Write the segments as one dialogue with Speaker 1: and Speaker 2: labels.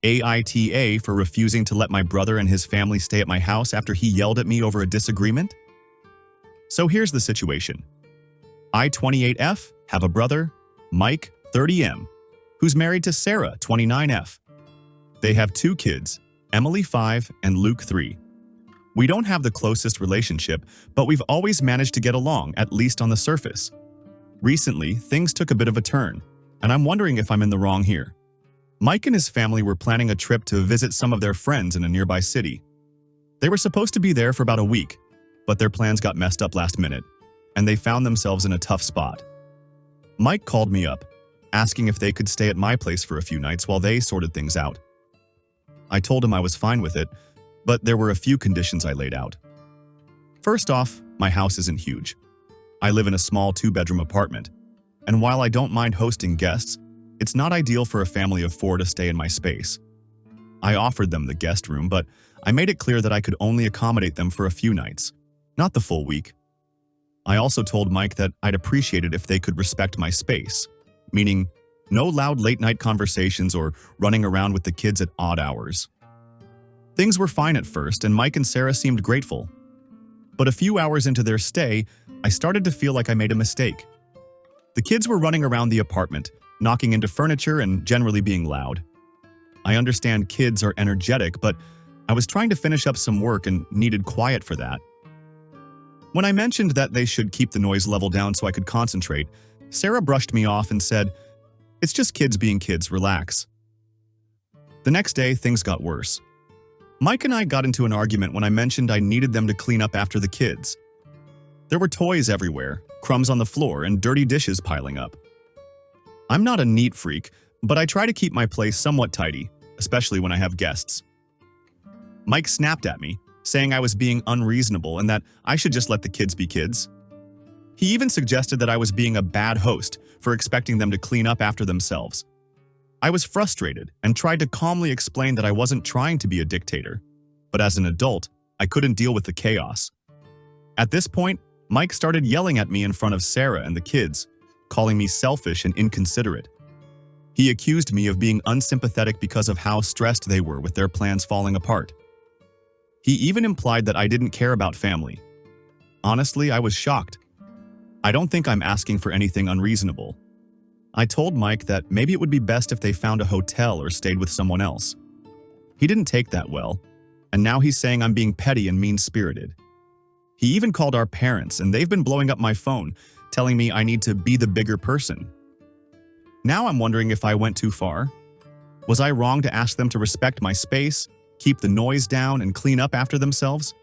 Speaker 1: AITA for refusing to let my brother and his family stay at my house after he yelled at me over a disagreement? So here's the situation. I, 28F, have a brother, Mike, 30M, who's married to Sarah, 29F. They have 2 kids, Emily, 5, and Luke, 3. We don't have the closest relationship, but we've always managed to get along, at least on the surface. Recently, things took a bit of a turn, and I'm wondering if I'm in the wrong here. Mike and his family were planning a trip to visit some of their friends in a nearby city. They were supposed to be there for about a week, but their plans got messed up last minute, and they found themselves in a tough spot. Mike called me up, asking if they could stay at my place for a few nights while they sorted things out. I told him I was fine with it, but there were a few conditions I laid out. First off, my house isn't huge. I live in a small 2-bedroom apartment, and while I don't mind hosting guests, it's not ideal for a family of 4 to stay in my space. I offered them the guest room, but I made it clear that I could only accommodate them for a few nights, not the full week. I also told Mike that I'd appreciate it if they could respect my space, meaning no loud late-night conversations or running around with the kids at odd hours. Things were fine at first, and Mike and Sarah seemed grateful. But a few hours into their stay, I started to feel like I made a mistake. The kids were running around the apartment, knocking into furniture and generally being loud. I understand kids are energetic, but I was trying to finish up some work and needed quiet for that. When I mentioned that they should keep the noise level down so I could concentrate, Sarah brushed me off and said, "It's just kids being kids, relax." The next day, things got worse. Mike and I got into an argument when I mentioned I needed them to clean up after the kids. There were toys everywhere, crumbs on the floor, and dirty dishes piling up. I'm not a neat freak, but I try to keep my place somewhat tidy, especially when I have guests. Mike snapped at me, saying I was being unreasonable and that I should just let the kids be kids. He even suggested that I was being a bad host for expecting them to clean up after themselves. I was frustrated and tried to calmly explain that I wasn't trying to be a dictator, but as an adult, I couldn't deal with the chaos. At this point, Mike started yelling at me in front of Sarah and the kids, calling me selfish and inconsiderate. He accused me of being unsympathetic because of how stressed they were with their plans falling apart. He even implied that I didn't care about family. Honestly, I was shocked. I don't think I'm asking for anything unreasonable. I told Mike that maybe it would be best if they found a hotel or stayed with someone else. He didn't take that well, and now he's saying I'm being petty and mean-spirited. He even called our parents, and they've been blowing up my phone, telling me I need to be the bigger person. Now I'm wondering if I went too far. Was I wrong to ask them to respect my space, keep the noise down, and clean up after themselves?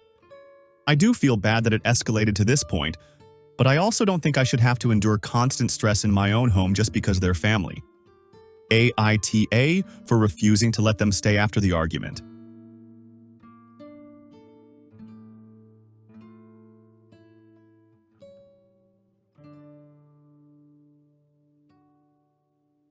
Speaker 1: I do feel bad that it escalated to this point, but I also don't think I should have to endure constant stress in my own home just because they're family. AITA for refusing to let them stay after the argument.